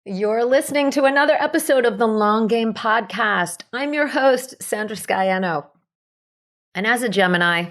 You're listening to another episode of the Long Game Podcast. I'm your host, Sandra Scaiano. And as a Gemini,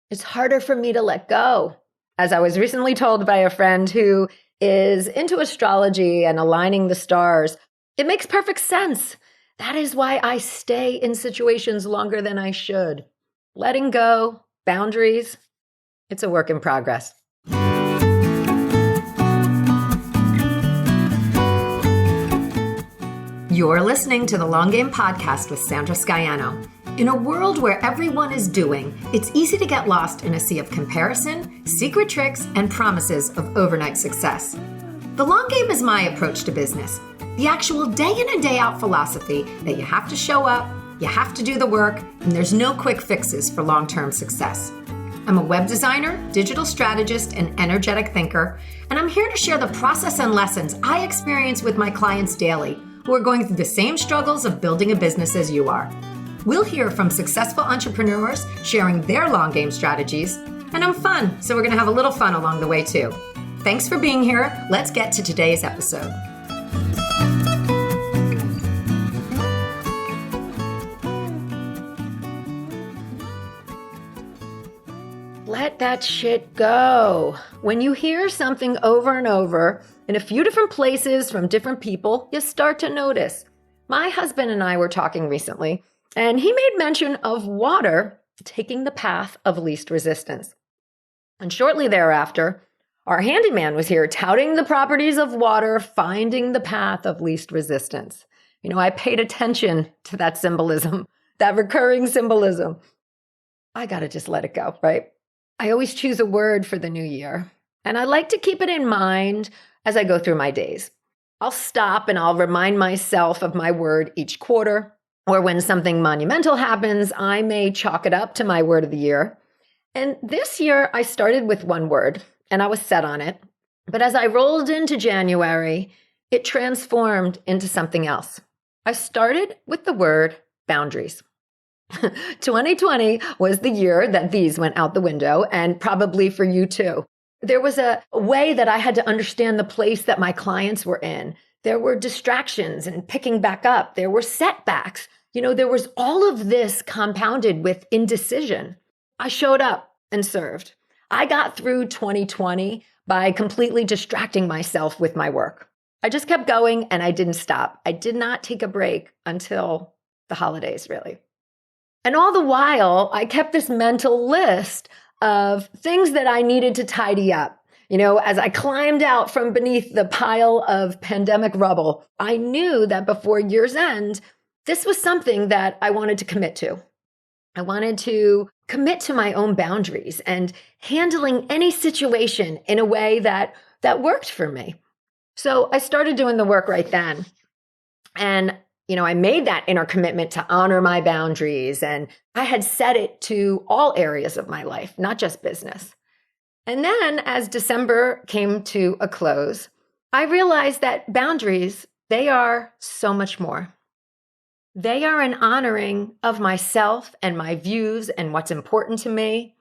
it's harder for me to let go. As I was recently told by a friend who is into astrology and aligning the stars, it makes perfect sense. That is why I stay in situations longer than I should. Letting go, boundaries, it's a work in progress. You're listening to the Long Game Podcast with Sandra Scaiano. In a world where everyone is doing, it's easy to get lost in a sea of comparison, secret tricks, and promises of overnight success. The long game is my approach to business. The actual day in and day out philosophy that you have to show up, you have to do the work, and there's no quick fixes for long-term success. I'm a web designer, digital strategist, and energetic thinker, and I'm here to share the process and lessons I experience with my clients daily who are going through the same struggles of building a business as you are. We'll hear from successful entrepreneurs sharing their long game strategies, and I'm fun, so we're gonna have a little fun along the way too. Thanks for being here. Let's get to today's episode. Let that shit go. When you hear something over and over in a few different places from different people, you start to notice. My husband and I were talking recently, and he made mention of water taking the path of least resistance. And shortly thereafter, our handyman was here touting the properties of water, finding the path of least resistance. You know, I paid attention to that symbolism, that recurring symbolism. I gotta just let it go, right? I always choose a word for the new year, and I like to keep it in mind as I go through my days. I'll stop and I'll remind myself of my word each quarter, or when something monumental happens, I may chalk it up to my word of the year. And this year, I started with one word, and I was set on it. But as I rolled into January, it transformed into something else. I started with the word boundaries. 2020 was the year that these went out the window, and probably for you too. There was a way that I had to understand the place that my clients were in. There were distractions and picking back up. There were setbacks. You know, there was all of this compounded with indecision. I showed up and served. I got through 2020 by completely distracting myself with my work. I just kept going and I didn't stop. I did not take a break until the holidays, really. And all the while, I kept this mental list of things that I needed to tidy up. You know, as I climbed out from beneath the pile of pandemic rubble, I knew that before year's end, this was something that I wanted to commit to. I wanted to commit to my own boundaries and handling any situation in a way that worked for me. So I started doing the work right then. And you know, I made that inner commitment to honor my boundaries, and I had set it to all areas of my life, not just business. And then as December came to a close, I realized that boundaries, they are so much more. They are an honoring of myself and my views and what's important to me.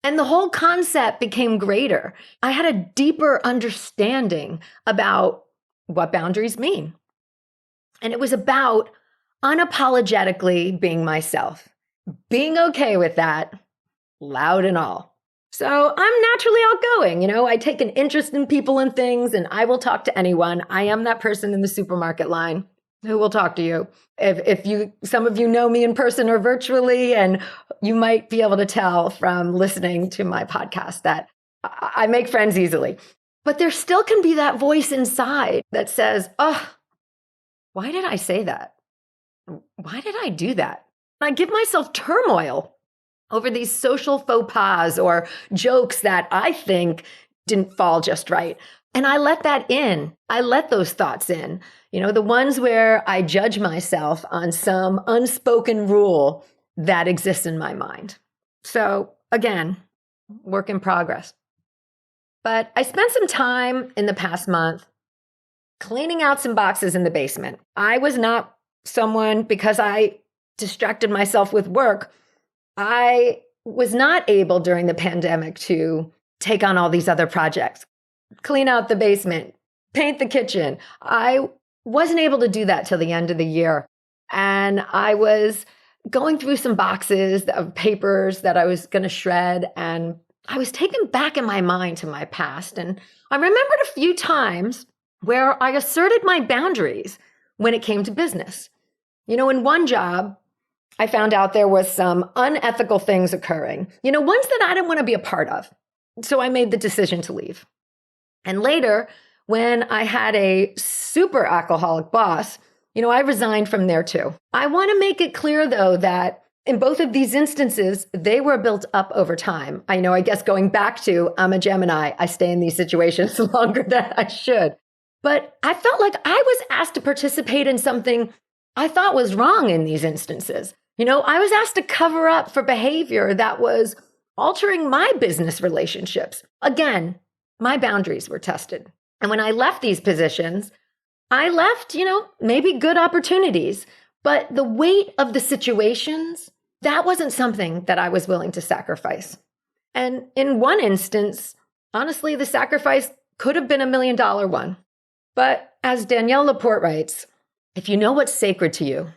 And the whole concept became greater. I had a deeper understanding about what boundaries mean. And it was about unapologetically being myself, being okay with that, loud and all. So I'm naturally outgoing. You know, I take an interest in people and things, and I will talk to anyone. I am that person in the supermarket line who will talk to you. Some of you know me in person or virtually, and you might be able to tell from listening to my podcast that I make friends easily. But there still can be that voice inside that says, oh, why did I say that? Why did I do that? I give myself turmoil over these social faux pas or jokes that I think didn't fall just right. And I let that in. I let those thoughts in. You know, the ones where I judge myself on some unspoken rule that exists in my mind. So again, work in progress. But I spent some time in the past month cleaning out some boxes in the basement. I was not someone, because I distracted myself with work, I was not able during the pandemic to take on all these other projects. Clean out the basement, paint the kitchen. I wasn't able to do that till the end of the year. And I was going through some boxes of papers that I was going to shred. And I was taken back in my mind to my past. And I remembered a few times where I asserted my boundaries when it came to business. In one job, I found out there was some unethical things occurring, ones that I didn't want to be a part of. So I made the decision to leave. And later, when I had a super alcoholic boss, I resigned from there too. I want to make it clear, though, that in both of these instances, they were built up over time. I guess going back to, I'm a Gemini, I stay in these situations longer than I should. But I felt like I was asked to participate in something I thought was wrong in these instances. I was asked to cover up for behavior that was altering my business relationships. Again, my boundaries were tested. And when I left these positions, I left, maybe good opportunities, but the weight of the situations, that wasn't something that I was willing to sacrifice. And in one instance, honestly, the sacrifice could have been $1 million one. But as Danielle Laporte writes, if you know what's sacred to you,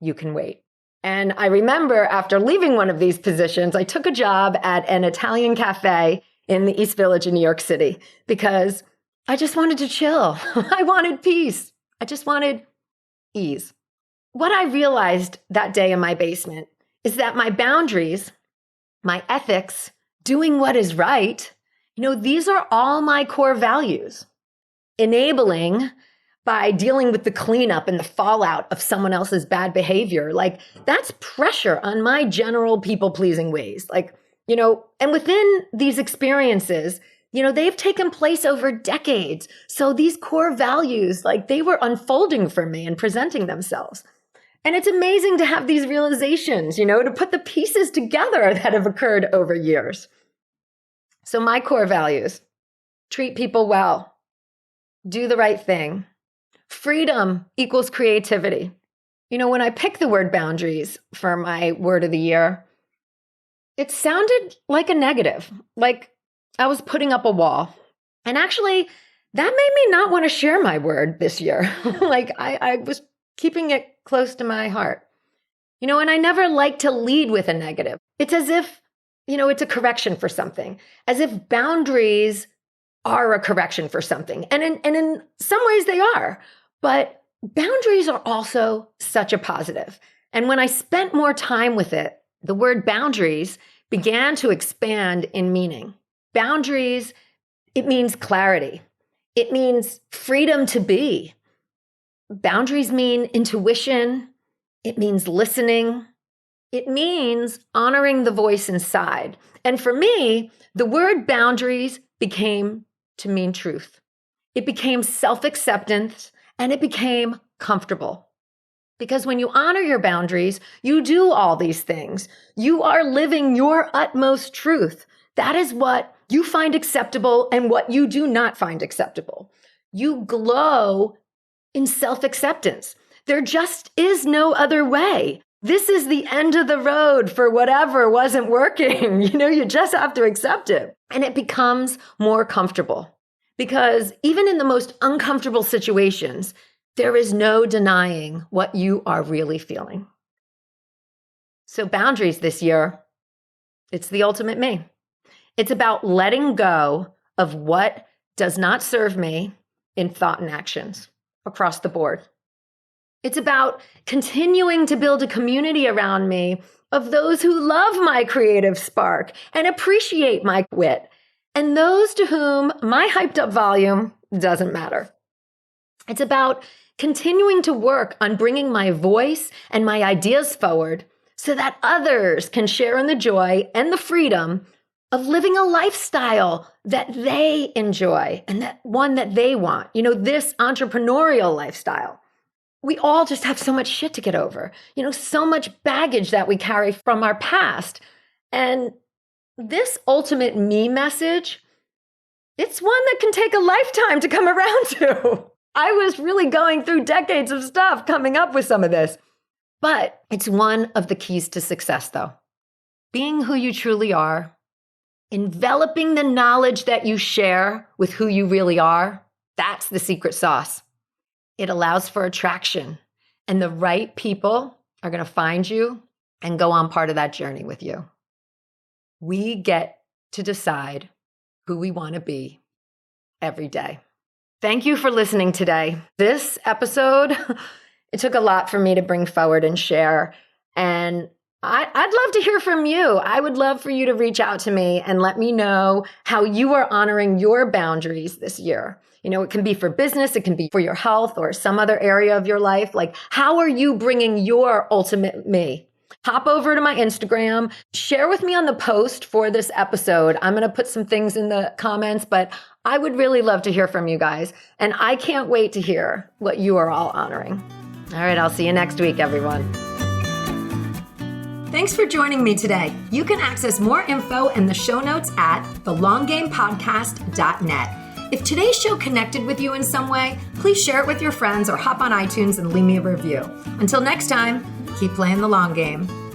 you can wait. And I remember after leaving one of these positions, I took a job at an Italian cafe in the East Village in New York City because I just wanted to chill. I wanted peace. I just wanted ease. What I realized that day in my basement is that my boundaries, my ethics, doing what is right, these are all my core values. Enabling by dealing with the cleanup and the fallout of someone else's bad behavior. That's pressure on my general people-pleasing ways. And within these experiences, they've taken place over decades. So these core values, they were unfolding for me and presenting themselves. And it's amazing to have these realizations, to put the pieces together that have occurred over years. So my core values: treat people well, do the right thing. Freedom equals creativity. When I picked the word boundaries for my word of the year, it sounded like a negative, like I was putting up a wall. And actually, that made me not want to share my word this year. I was keeping it close to my heart. And I never like to lead with a negative. It's as if, it's a correction for something, as if boundaries are a correction for something. And in some ways they are, but boundaries are also such a positive. And when I spent more time with it, the word boundaries began to expand in meaning. Boundaries, it means clarity. It means freedom to be. Boundaries mean intuition. It means listening. It means honoring the voice inside. And for me, the word boundaries became to mean truth. It became self-acceptance, and it became comfortable. Because when you honor your boundaries, you do all these things. You are living your utmost truth. That is what you find acceptable and what you do not find acceptable. You glow in self-acceptance. There just is no other way. This is the end of the road for whatever wasn't working. You just have to accept it. And it becomes more comfortable. Because even in the most uncomfortable situations, there is no denying what you are really feeling. So boundaries this year, it's the ultimate me. It's about letting go of what does not serve me in thought and actions across the board. It's about continuing to build a community around me of those who love my creative spark and appreciate my wit, and those to whom my hyped up volume doesn't matter. It's about continuing to work on bringing my voice and my ideas forward so that others can share in the joy and the freedom of living a lifestyle that that enjoy and that one that they want. This entrepreneurial lifestyle. We all just have so much shit to get over, so much baggage that we carry from our past. And this ultimate me message, it's one that can take a lifetime to come around to. I was really going through decades of stuff coming up with some of this. But it's one of the keys to success, though. Being who you truly are, enveloping the knowledge that you share with who you really are, That's the secret sauce. It allows for attraction, and the right people are going to find you and go on part of that journey with you. We get to decide who we want to be every day. Thank you for listening today. This episode, it took a lot for me to bring forward and share. And I'd love to hear from you. I would love for you to reach out to me and let me know how you are honoring your boundaries this year. It can be for business, it can be for your health or some other area of your life. Like, how are you bringing your ultimate me? Hop over to my Instagram, share with me on the post for this episode. I'm going to put some things in the comments, but I would really love to hear from you guys. And I can't wait to hear what you are all honoring. All right, I'll see you next week, everyone. Thanks for joining me today. You can access more info in the show notes at thelonggamepodcast.net. If today's show connected with you in some way, please share it with your friends or hop on iTunes and leave me a review. Until next time, keep playing the long game.